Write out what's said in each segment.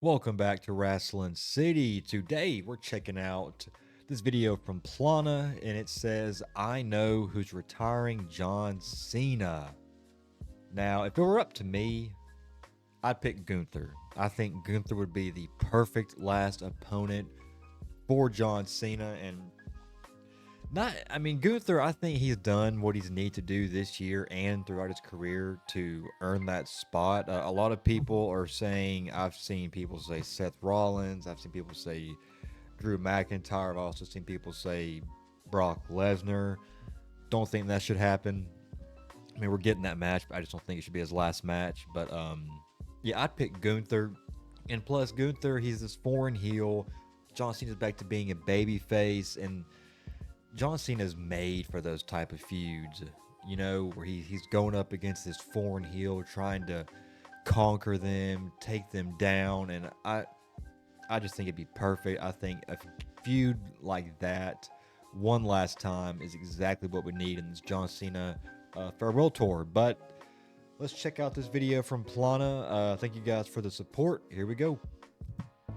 Welcome back to Wrestling City. Today we're checking out this video from Plana and it says, I know who's retiring John Cena. Now, if it were up to me, I'd pick Gunther. I think Gunther would be the perfect last opponent for John Cena. Gunther, I think he's done what he's need to do this year and throughout his career to earn that spot. A lot of people are saying, I've seen people say Seth Rollins, I've seen people say Drew McIntyre, I've also seen people say Brock Lesnar. Don't think that should happen. I mean, we're getting that match, but I just don't think it should be his last match. But yeah, I'd pick Gunther. And plus, Gunther, he's this foreign heel. John Cena's back to being a baby face, and John Cena's made for those type of feuds, you know, where he's going up against this foreign heel, trying to conquer them, take them down, and I just think it'd be perfect. I think a feud like that, one last time, is exactly what we need in this John Cena farewell tour. But let's check out this video from Plana. Thank you guys for the support. Here we go.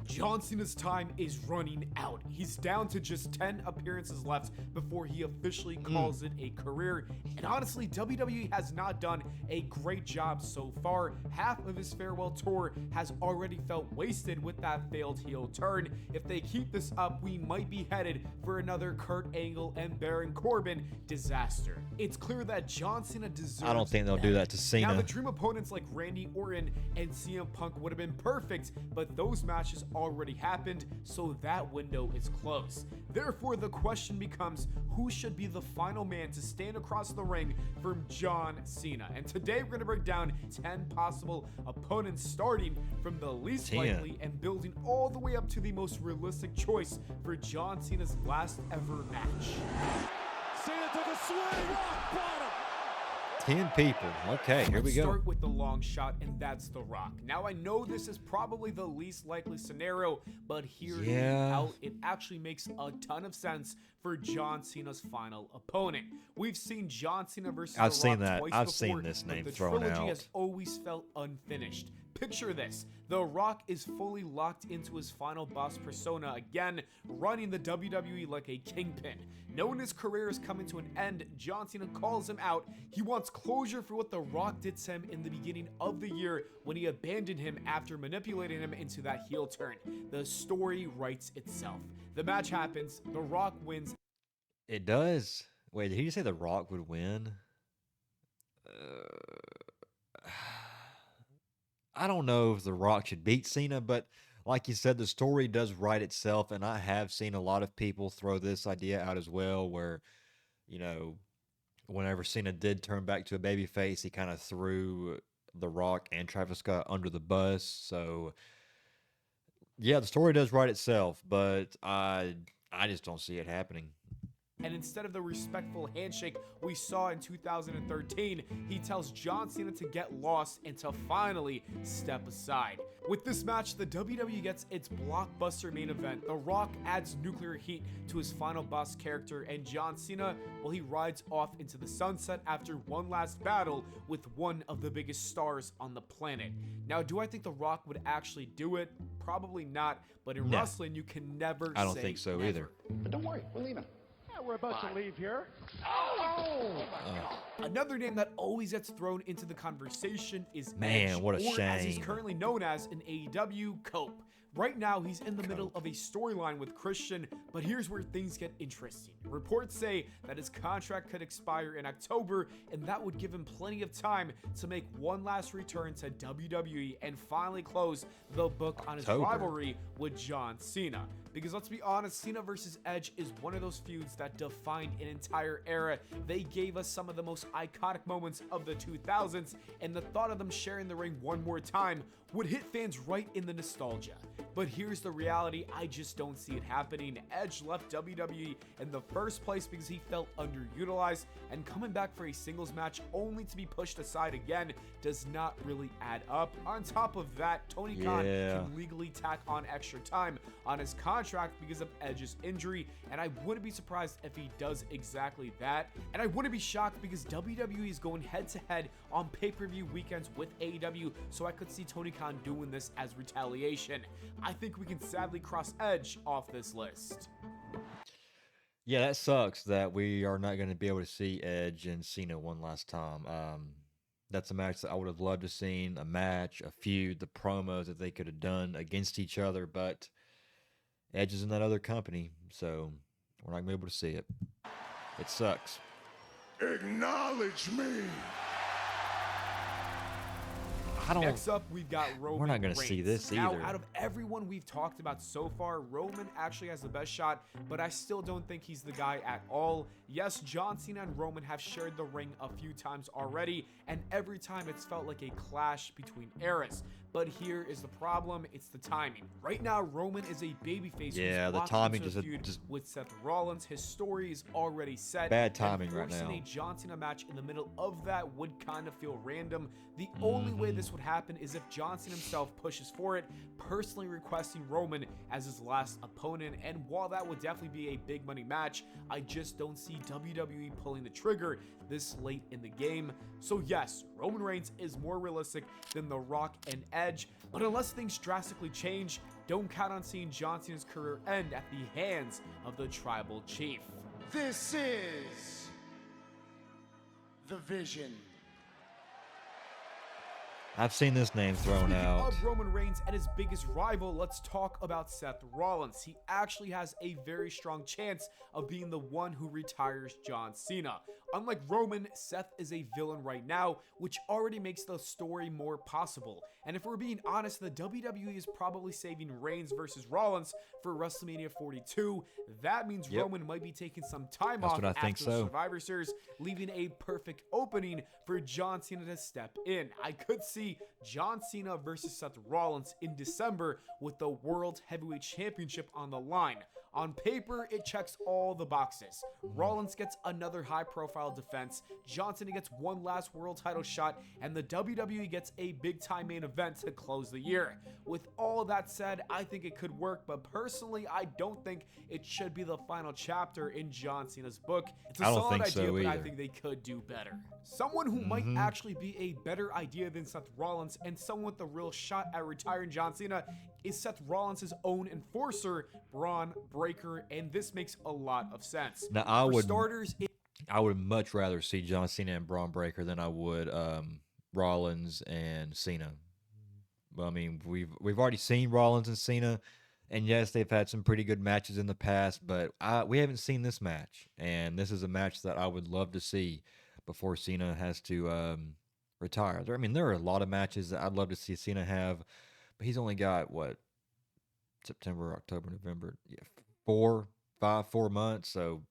John Cena's time is running out. He's down to just 10 appearances left before he officially calls it a career. And honestly, WWE has not done a great job so far. Half of his farewell tour has already felt wasted with that failed heel turn. If they keep this up, we might be headed for another Kurt Angle and Baron Corbin disaster. It's clear that John Cena deserves I don't think they'll do that to Cena. Now, the dream opponents like Randy Orton and CM Punk would have been perfect, but those matches already happened, so that window is closed. Therefore, the question becomes, who should be the final man to stand across the ring from John Cena? And today we're going to break down 10 possible opponents, starting from the least likely and building all the way up to the most realistic choice for John Cena's last ever match. Cena took a swing, rock bottom. 10 people. Okay, here we go. Let's start with the long shot, and that's The Rock. Now, I know this is probably the least likely scenario, but hearing it out, it actually makes a ton of sense for John Cena's final opponent. We've seen John Cena versus The Rock twice I've before, seen this name but the thrown trilogy out. has always felt unfinished. Picture this. The Rock is fully locked into his final boss persona again, running the WWE like a kingpin. Knowing his career is coming to an end, John Cena calls him out. He wants closure for what The Rock did to him in the beginning of the year when he abandoned him after manipulating him into that heel turn. The story writes itself. The match happens. The Rock wins. It does. Wait, did he say The Rock would win? I don't know if The Rock should beat Cena, but like you said, the story does write itself, and I have seen a lot of people throw this idea out as well, where, you know, whenever Cena did turn back to a babyface, he kind of threw The Rock and Travis Scott under the bus. So, yeah, the story does write itself, but I just don't see it happening. And instead of the respectful handshake we saw in 2013, he tells John Cena to get lost and to finally step aside. With this match, the WWE gets its blockbuster main event. The Rock adds nuclear heat to his final boss character, and John Cena, well, he rides off into the sunset after one last battle with one of the biggest stars on the planet. Now, do I think The Rock would actually do it? Probably not, but in wrestling, you can never say I don't think so never. either. But don't worry, we're leaving. Yeah, we're about to leave here. Another name that always gets thrown into the conversation is Man, Edge, what a or as he's shame. currently known as in AEW, Cope. Right now, he's in the middle of a storyline with Christian, but here's where things get interesting. Reports say that his contract could expire in October, and that would give him plenty of time to make one last return to WWE and finally close the book on his rivalry with John Cena. Because let's be honest, Cena versus Edge is one of those feuds that defined an entire era. They gave us some of the most iconic moments of the 2000s, and the thought of them sharing the ring one more time would hit fans right in the nostalgia. But here's the reality, I just don't see it happening. Edge left WWE in the first place because he felt underutilized, and coming back for a singles match only to be pushed aside again does not really add up. On top of that, Tony Khan can legally tack on extra time on his contract because of Edge's injury, and I wouldn't be surprised if he does exactly that. And I wouldn't be shocked because WWE is going head-to-head on pay-per-view weekends with AEW, so I could see Tony Khan doing this as retaliation. I think we can sadly cross Edge off this list. Yeah, that sucks that we are not going to be able to see Edge and Cena one last time. That's a match that I would have loved to have seen, a match, a feud, the promos that they could have done against each other, but Edge is in that other company, so we're not going to be able to see it. It sucks. Acknowledge me. Next up, we've got Roman We're not going to Reigns. see this Now, either. out of everyone we've talked about so far, Roman actually has the best shot, but I still don't think he's the guy at all. Yes, John Cena and Roman have shared the ring a few times already, and every time it's felt like a clash between eras. But here is the problem, it's the timing. Right now, Roman is a babyface who's Yeah, the locked timing into a just- feud just- with Seth Rollins. His story is already set. Bad timing and right forcing now. a John Cena match in the middle of that would kind of feel random. The only way this would happen is if John Cena himself pushes for it, personally requesting Roman as his last opponent. And while that would definitely be a big money match, I just don't see WWE pulling the trigger this late in the game. So yes, Roman Reigns is more realistic than The Rock and Edge, but unless things drastically change, don't count on seeing John Cena's career end at the hands of the Tribal Chief. This is the Vision. I've seen this name thrown Speaking out. of Roman Reigns and his biggest rival, let's talk about Seth Rollins. He actually has a very strong chance of being the one who retires John Cena. Unlike Roman, Seth is a villain right now, which already makes the story more possible. And if we're being honest, the WWE is probably saving Reigns versus Rollins for WrestleMania 42. That means Roman might be taking some time That's off what I think after the so. Survivor Series, leaving a perfect opening for John Cena to step in. I could see John Cena versus Seth Rollins in December with the World Heavyweight Championship on the line. On paper, it checks all the boxes. Rollins gets another high-profile defense, John Cena gets one last world title shot, and the WWE gets a big-time main event to close the year. With all that said, I think it could work, but personally, I don't think it should be the final chapter in John Cena's book. It's a I don't solid think idea, so but I either. think they could do better. Someone who might actually be a better idea than Seth Rollins, and someone with the real shot at retiring John Cena, is Seth Rollins' own enforcer, Braun Breaker, and this makes a lot of sense. Now, I For would- starters, I would much rather see John Cena and Braun Breaker than I would Rollins and Cena. Well, I mean, we've already seen Rollins and Cena, and yes, they've had some pretty good matches in the past, but we haven't seen this match, and this is a match that I would love to see before Cena has to retire. I mean, there are a lot of matches that I'd love to see Cena have, but he's only got what, September, October, November, 4 months, so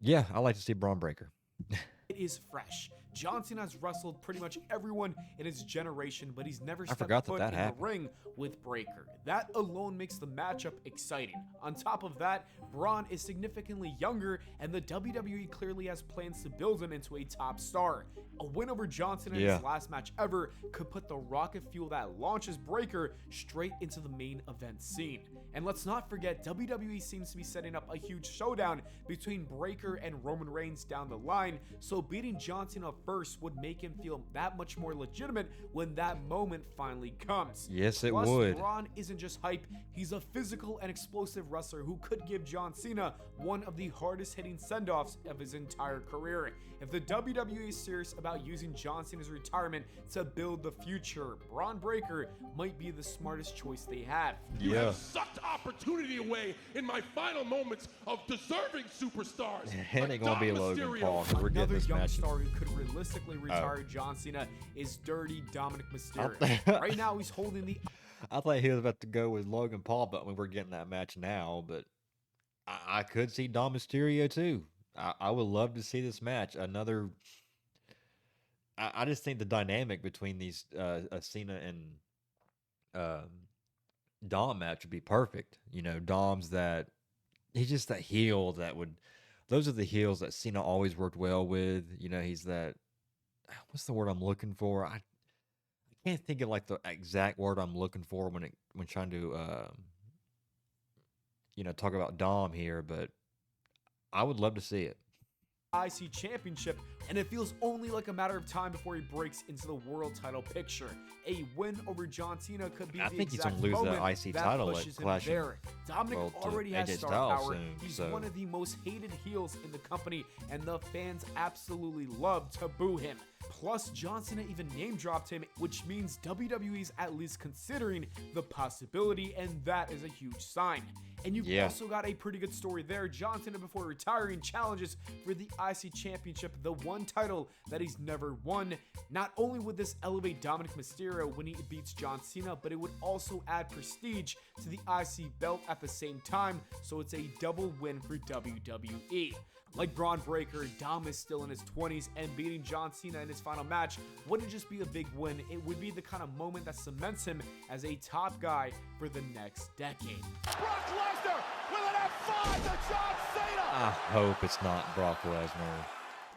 yeah, I like to see Braun Breaker. it is fresh. John Cena has wrestled pretty much everyone in his generation, but he's never stepped forgot foot that in happened. the ring with Breaker. That alone makes the matchup exciting. On top of that, Braun is significantly younger, and the WWE clearly has plans to build him into a top star. A win over John Cena in his last match ever could put the rocket fuel that launches Breaker straight into the main event scene. And let's not forget, WWE seems to be setting up a huge showdown between Breaker and Roman Reigns down the line, so beating John Cena first would make him feel that much more legitimate when that moment finally comes. Yes, it Plus, would. Braun isn't just hype, he's a physical and explosive wrestler who could give John Cena one of the hardest hitting send-offs of his entire career. If the WWE is serious about using John Cena's retirement to build the future, Braun Breaker might be the smartest choice they have. You have sucked opportunity away in my final moments of deserving superstars. It like ain't gonna be Dom Logan Mysterio. Paul, 'cause we're getting Another this young match. star who could realistically retire John Cena is Dirty Dominic Mysterio. Right now, he's holding the I thought he was about to go with Logan Paul, but we're getting that match now. But I could see Dom Mysterio too. I would love to see this match. Another I just think the dynamic between these Cena and um, Dom match would be perfect. You know, Dom's that he's just that heel that would. Those are the heels that Cena always worked well with. You know, he's that. What's the word I'm looking for? I can't think of like the exact word I'm looking for when trying to talk about Dom here, but I would love to see it. IC Championship, and it feels only like a matter of time before he breaks into the world title picture. A win over John Cena could be I the think he's exact gonna lose that moment IC that title at pushes him Clash there. Dominic well, to already has AJ star Styles power. soon, He's so- one of the most hated heels in the company, and the fans absolutely love to boo him. Plus, John Cena even name dropped him, which means WWE's at least considering the possibility, and that is a huge sign. And you've also got a pretty good story there. John Cena, before retiring, challenges for the IC Championship, the one title that he's never won. Not only would this elevate Dominic Mysterio when he beats John Cena, but it would also add prestige to the IC belt at the same time, so it's a double win for WWE. Like Braun Breaker, Dom is still in his 20s, and beating John Cena in his final match wouldn't just be a big win, it would be the kind of moment that cements him as a top guy for the next decade. Brock Lesnar with an F5 to John Cena. I hope it's not Brock Lesnar.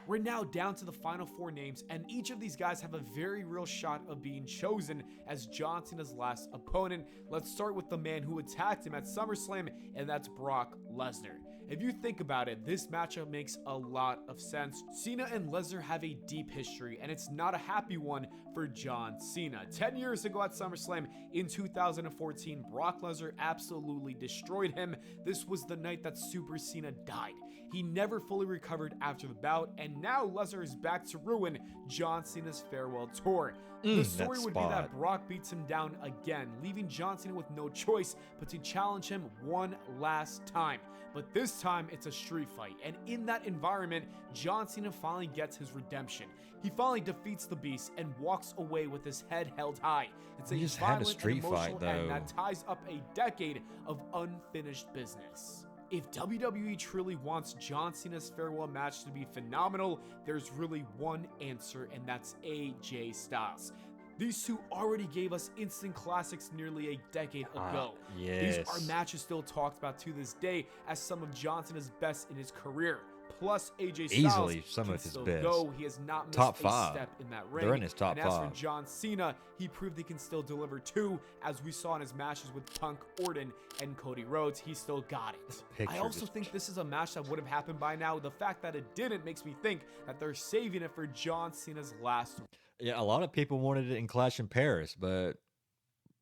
We're now down to the final 4 names, and each of these guys have a very real shot of being chosen as John Cena's last opponent. Let's start with the man who attacked him at SummerSlam, and that's Brock Lesnar. If you think about it, this matchup makes a lot of sense. Cena and Lesnar have a deep history, and it's not a happy one for John Cena. 10 years ago at SummerSlam in 2014, Brock Lesnar absolutely destroyed him. This was the night that Super Cena died. He never fully recovered after the bout, and now Lesnar is back to ruin John Cena's farewell tour. The story would be that Brock beats him down again, leaving John Cena with no choice but to challenge him one last time. But this time, it's a street fight, and in that environment, John Cena finally gets his redemption. He finally defeats the Beast and walks away with his head held high. It's He a just had a violent street and fight, emotional end though. that ties up a decade of unfinished business. If WWE truly wants John Cena's farewell match to be phenomenal, there's really one answer, and that's AJ Styles. These two already gave us instant classics nearly a decade ago. These are matches still talked about to this day as some of John Cena's best in his career. Plus, AJ Styles Easily some can of his still best. go. He has not missed Top a 5. step in that ring. They're in his top and as 5. for John Cena, he proved he can still deliver too, as we saw in his matches with Punk, Orton, and Cody Rhodes. He still got it. I also think this is a match that would have happened by now. The fact that it didn't makes me think that they're saving it for John Cena's last. Yeah, a lot of people wanted it in Clash in Paris, but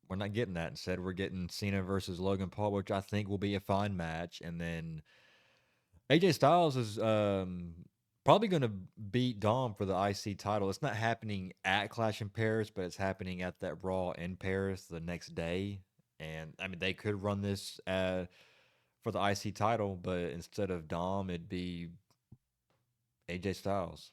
we're not getting that. Instead, we're getting Cena versus Logan Paul, which I think will be a fine match. And then AJ Styles is probably going to beat Dom for the IC title. It's not happening at Clash in Paris, but it's happening at that Raw in Paris the next day. And I mean, they could run this for the IC title, but instead of Dom, it'd be AJ Styles.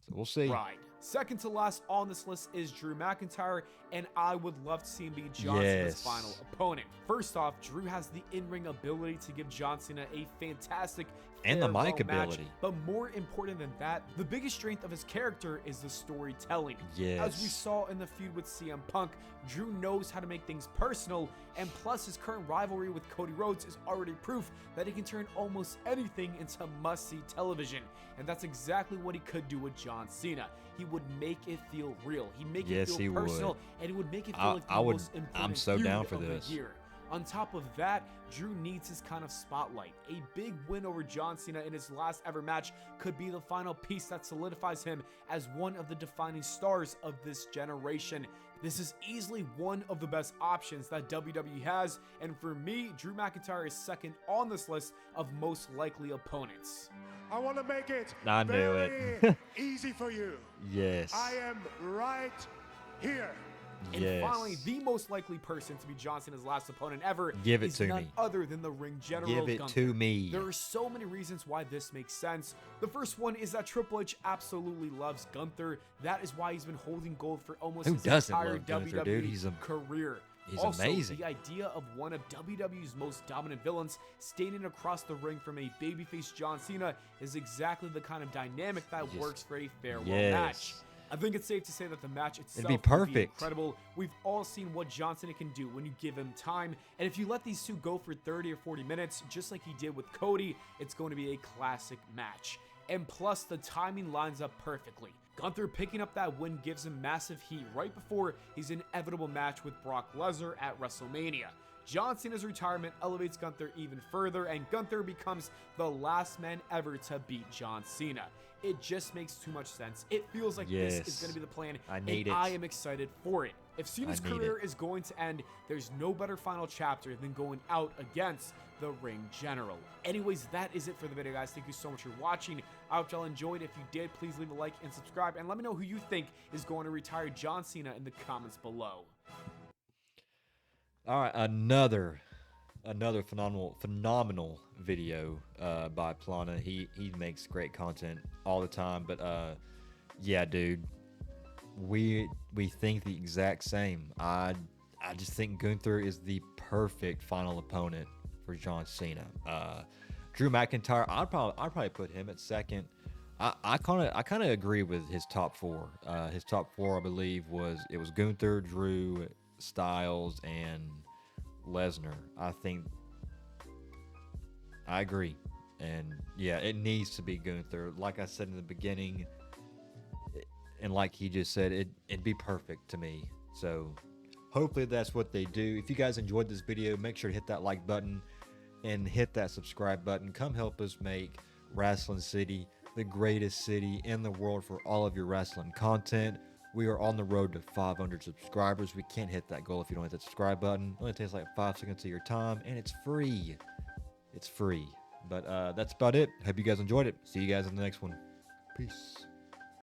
So we'll see. Right. Second to last on this list is Drew McIntyre, and I would love to see him be John Cena's final opponent. First off, Drew has the in-ring ability to give John Cena a fantastic and the mic farewell match, ability. but more important than that, the biggest strength of his character is the storytelling. Yes. As we saw in the feud with CM Punk, Drew knows how to make things personal, and plus his current rivalry with Cody Rhodes is already proof that he can turn almost anything into must-see television, and that's exactly what he could do with John Cena. He would make it feel real. He'd make it feel personal, and he would make it feel like the most important I'm so feud down for of this. the year. On top of that, Drew needs his kind of spotlight. A big win over John Cena in his last ever match could be the final piece that solidifies him as one of the defining stars of this generation. This is easily one of the best options that WWE has, and for me, Drew McIntyre is second on this list of most likely opponents. I want to make it I knew very it. easy for you. Yes. I am right here. And Yes. finally, the most likely person to be John Cena's last opponent ever Give it is to none me. other than the Ring General Give it Gunther. to me. There are so many reasons why this makes sense. The first one is that Triple H absolutely loves Gunther. That is why he's been holding gold for almost Who his doesn't entire love Gunther, WWE dude? He's career. he's Also, amazing. the idea of one of WWE's most dominant villains standing across the ring from a babyface John Cena is exactly the kind of dynamic that works for a farewell match. I think it's safe to say that the match itself be would be perfect. incredible. We've all seen what John Cena can do when you give him time, and if you let these two go for 30 or 40 minutes, just like he did with Cody, it's going to be a classic match. And plus, the timing lines up perfectly. Gunther picking up that win gives him massive heat right before his inevitable match with Brock Lesnar at WrestleMania. John Cena's retirement elevates Gunther even further, and Gunther becomes the last man ever to beat John Cena. It just makes too much sense. It feels like this is going to be the plan, and I am excited for it. If Cena's career is going to end, there's no better final chapter than going out against the Ring General. Anyways, that is it for the video, guys. Thank you so much for watching. I hope y'all enjoyed. If you did, please leave a like and subscribe, and let me know who you think is going to retire John Cena in the comments below. All right, another phenomenal video by Plana. He makes great content all the time. But yeah, dude, we think the exact same. I just think Gunther is the perfect final opponent for John Cena. Drew McIntyre, I'd probably put him at second. I kind of agree with his top four. His top four, I believe, was Gunther, Drew, Styles, and Lesnar. I agree. And yeah, it needs to be Gunther. Like I said in the beginning, and like he just said, it'd be perfect to me. So hopefully that's what they do. If you guys enjoyed this video, make sure to hit that like button and hit that subscribe button. Come help us make Wrestling City the greatest city in the world for all of your wrestling content. We are on the road to 500 subscribers. We can't hit that goal if you don't hit that subscribe button. It only takes like 5 seconds of your time, and it's free. It's free. But that's about it. Hope you guys enjoyed it. See you guys in the next one. Peace.